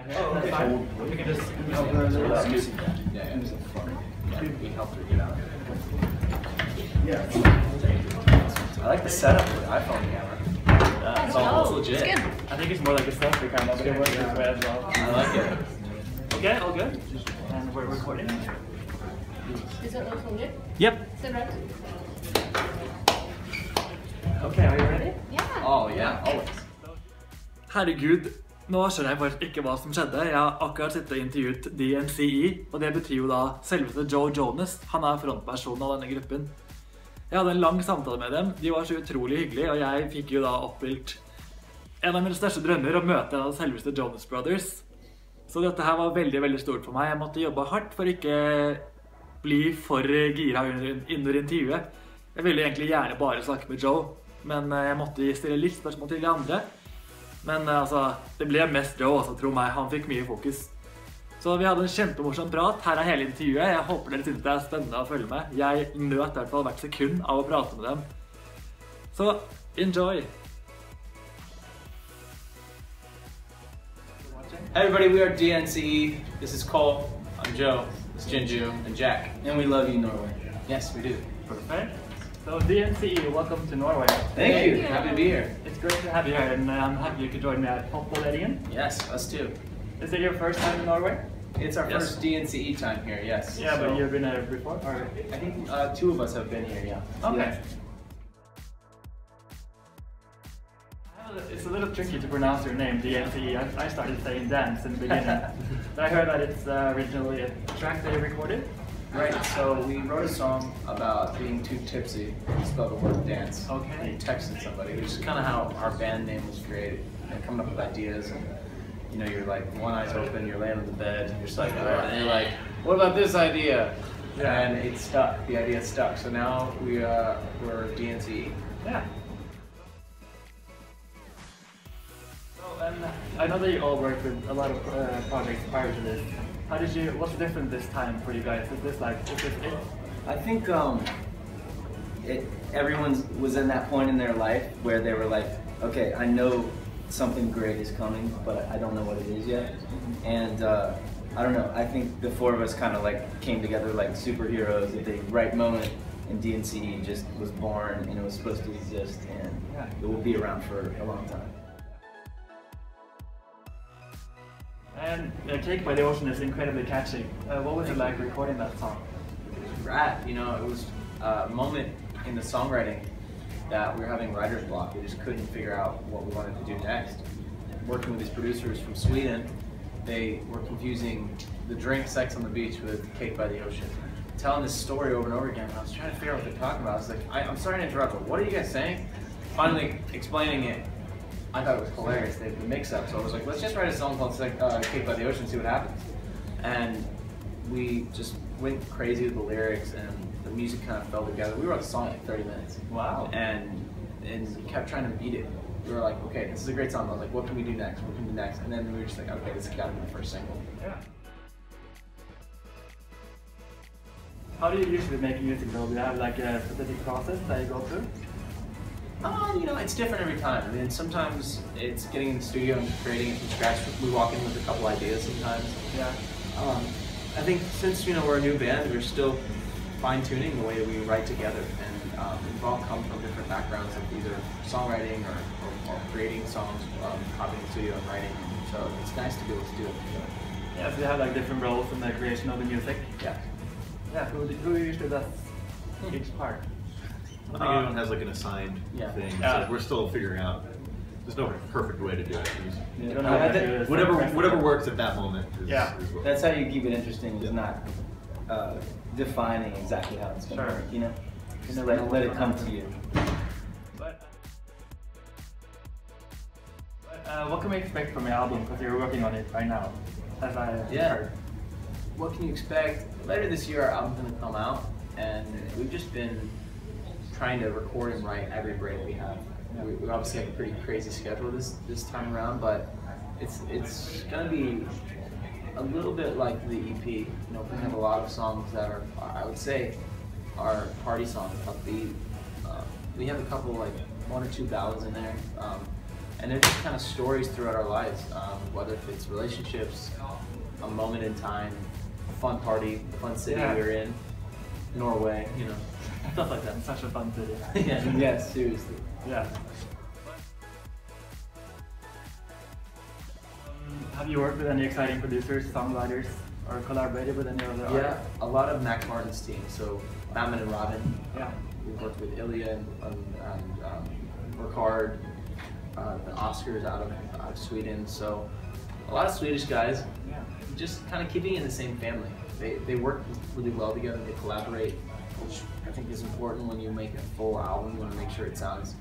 Oh, okay. Fine. We can just Excuse me. Yeah. We helped her get out. Yeah. I like the setup with the iPhone camera. It's almost legit. I think it's more like a selfie camera, but it works this way as well. I like it. Okay, all good. And we're recording. Is that also good? Yep. Is that right? Okay, are you ready? Yeah. Oh yeah, always. Herregud, nå skjønner jeg faktisk ikke hva som skjedde. Jeg har akkurat sittet og intervjuet DNCE, og det betyr jo da selveste Joe Jonas. Han er frontpersonen av denne gruppen. Jeg hadde en lang samtale med dem, de var så utrolig hyggelige, og jeg fikk jo da oppfylt en av mine største drømmer å møte en av selveste Jonas Brothers. Så dette her var veldig, veldig stort for meg. Jeg måtte jobbe hardt for ikke bli for gira under intervjuet. Jeg ville egentlig gjerne bare snakke med Joe, men jeg måtte stille litt spørsmål til de andre. Men altså, det ble mest Joe, altså, tro meg, han fikk mye fokus. Så vi hadde en kjempemorsom prat, her er hele intervjuet. Jeg håper dere synes det er spennende å følge med. Jeg nøt i hvert fall hvert sekund av å prate med dem. Så, enjoy! Hey everybody, we are DNCE. This is Cole. I'm Joe. It's Jinju and Jack. And we love you, Norway. Yes, we do. Perfect. So DNCE, welcome to Norway. Thank you. Happy to be here. It's great to have you here, and I'm happy you could join me at POPdateringen. Yes, us too. Is it your first time in Norway? It's our first DNCE time here, yes. Yeah, so but you've been here before? Or? I think two of us have been here, yeah. Okay. Yeah. It's a little tricky to pronounce your name, DNCE. I started saying dance in the beginning. But I heard that it's originally a track that you recorded. Right, so we wrote a song about being too tipsy to spell the word dance. Okay. And texted somebody, which is kind of how our band name was created. And coming up with ideas, and you know, you're like one eye's open, you're laying on the bed, and you're just like, oh, and you're like, what about this idea? Yeah. And it stuck. The idea stuck. So now we're DNCE. Yeah. So, and I know that you all worked with a lot of projects prior to this. How did you? What's different this time for you guys? Is this it? I think everyone was in that point in their life where they were like, okay, I know something great is coming, but I don't know what it is yet. And I don't know. I think the four of us kind of like came together like superheroes at the right moment, and DNCE just was born, and it was supposed to exist, and it will be around for a long time. And Cake by the Ocean is incredibly catchy. What was it like recording that song? It was rad, you know, it was a moment in the songwriting that we were having writer's block. We just couldn't figure out what we wanted to do next. Working with these producers from Sweden, they were confusing the drink Sex on the Beach with Cake by the Ocean. Telling this story over and over again, and I was trying to figure out what they're talking about. I was like, I'm sorry to interrupt, but what are you guys saying? Finally explaining it, I thought it was hilarious, the mix-up, so I was like, let's just write a song called Cake by the Ocean and see what happens. And we just went crazy with the lyrics, and the music kind of fell together. We wrote the song in like 30 minutes. Wow. And we kept trying to beat it. We were like, okay, this is a great song. I was like, what can we do next? What can we do next? And then we were just like, okay, this has got to be the first single. Yeah. How do you usually make music though? Do you have like a specific process that you go through? You know, it's different every time. I mean, sometimes it's getting in the studio and creating it from scratch. We walk in with a couple ideas sometimes. Yeah. I think since, you know, we're a new band, we're still fine-tuning the way that we write together. And we've all come from different backgrounds of either songwriting or creating songs, hopping in the studio and writing. So it's nice to be able to do it together. Yeah, so you have like different roles in the creation of the music. Yeah. Yeah, who usually does each part? I think everyone has like an assigned thing, so we're still figuring out. There's no perfect way to do it. You don't know how to do it. Whatever works at that moment is, is what. That's how you keep it interesting, is not defining exactly how it's going to work, you know? Just let it come to you. But what can we expect from your album, because you're working on it right now, as I heard? What can you expect? Later this year our album's going to come out, and we've just been trying to record and write every break we have. We obviously have a pretty crazy schedule this time around, but it's going to be a little bit like the EP. You know, we have a lot of songs that are, I would say, are party songs, upbeat. We have a couple, like 1 or 2 ballads in there. And they're just kind of stories throughout our lives, whether it's relationships, a moment in time, a fun party, a fun city we were in, Norway, you know. Stuff like that. It's such a fun city. Yeah, seriously. Yeah. Have you worked with any exciting producers, songwriters, or collaborated with any other artists? Yeah, a lot of Mac Martin's team. So Batman and Robin. Yeah. We've worked with Ilya and Ricard, the Oscars out of Sweden. So a lot of Swedish guys. Yeah. Just kind of keeping in the same family. They work really well together. They collaborate, which I think is important when you make a full album. You want to make sure it sounds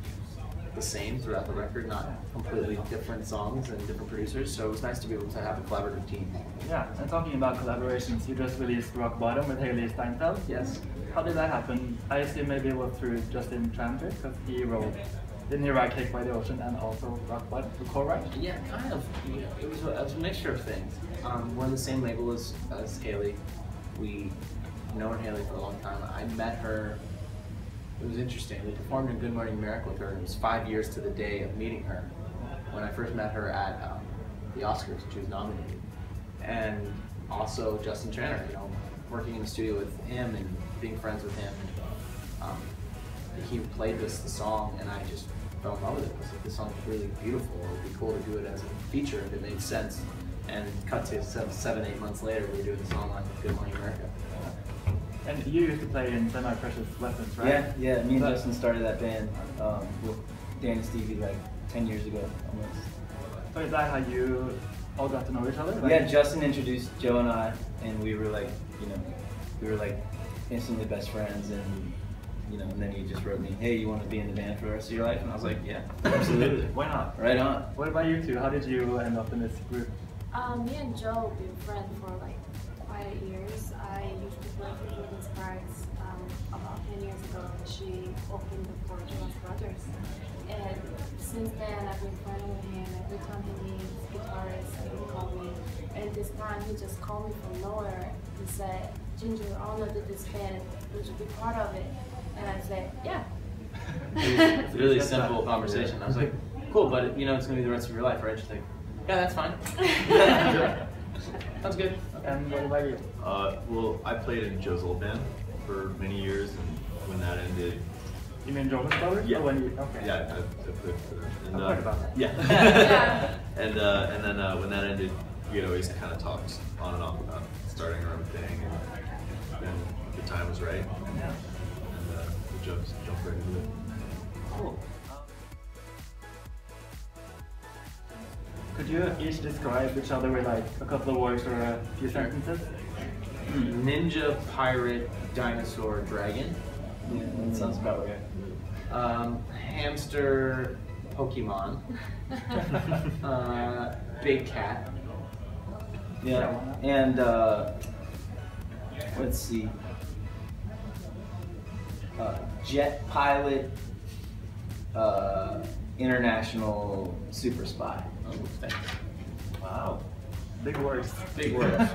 the same throughout the record, not completely different songs and different producers. So it was nice to be able to have a collaborative team. Yeah, and talking about collaborations, you just released Rock Bottom with Hailee Steinfeld. Yes. How did that happen? I assume maybe it was through Justin Tranter, because he wrote, didn't he write Cake by the Ocean and also Rock Bottom, the co-write? Yeah, kind of. You know, it was a mixture of things. We're on the same label as Hailee. We known Hailee for a long time. I met her. It was interesting. We performed in Good Morning America with her, and it was 5 years to the day of meeting her. When I first met her at the Oscars, she was nominated. And also Justin Tranter, you know, working in the studio with him and being friends with him. He played the song, and I just fell in love with it. I was like, this song's really beautiful. It would be cool to do it as a feature if it made sense. And cut to 7, 8 months later, we were doing the song on Good Morning America. And you used to play in Semi-Precious Weapons, right? Yeah. Me and Justin started that band with Dan and Stevie like 10 years ago, almost. So is that how you all got to know each other? Like, yeah, Justin introduced Joe and I, and we were like, instantly best friends, and and then he just wrote me, hey, you want to be in the band for the rest of your life? And I was like, yeah, absolutely. Why not? Right on. What about you two? How did you end up in this group? Me and Joe have been friends for like 5 years. I used to play for Rydning about 10 years ago. She opened for Jonas Brothers. And since then, I've been friendly with him. Every time he needs guitarists, he will call me. And this time, he just called me from nowhere. He said, Ginger, I want to do this band. Would you be part of it? And I said, yeah. It's a really simple conversation. I was like, cool, but it's going to be the rest of your life, right? She's like, yeah, that's fine. Sounds good. And what about you? Well, I played in Joe's old band for many years, and when that ended... You mean Jonas Brothers? Yeah. Okay. Yeah, I played for them. And, I've heard about that. Yeah. And then when that ended, we had always kind of talked on and off about starting our own thing, and then the time was right, and we jumped right into it. Cool. Could you each describe each other with like a couple of words or a few sentences? Ninja, pirate, dinosaur, dragon. Yeah, that sounds about right. Hamster, Pokemon. Big cat. Yeah, and let's see. Jet pilot, international super spy. Oh, thanks. Wow. Big words. Big words.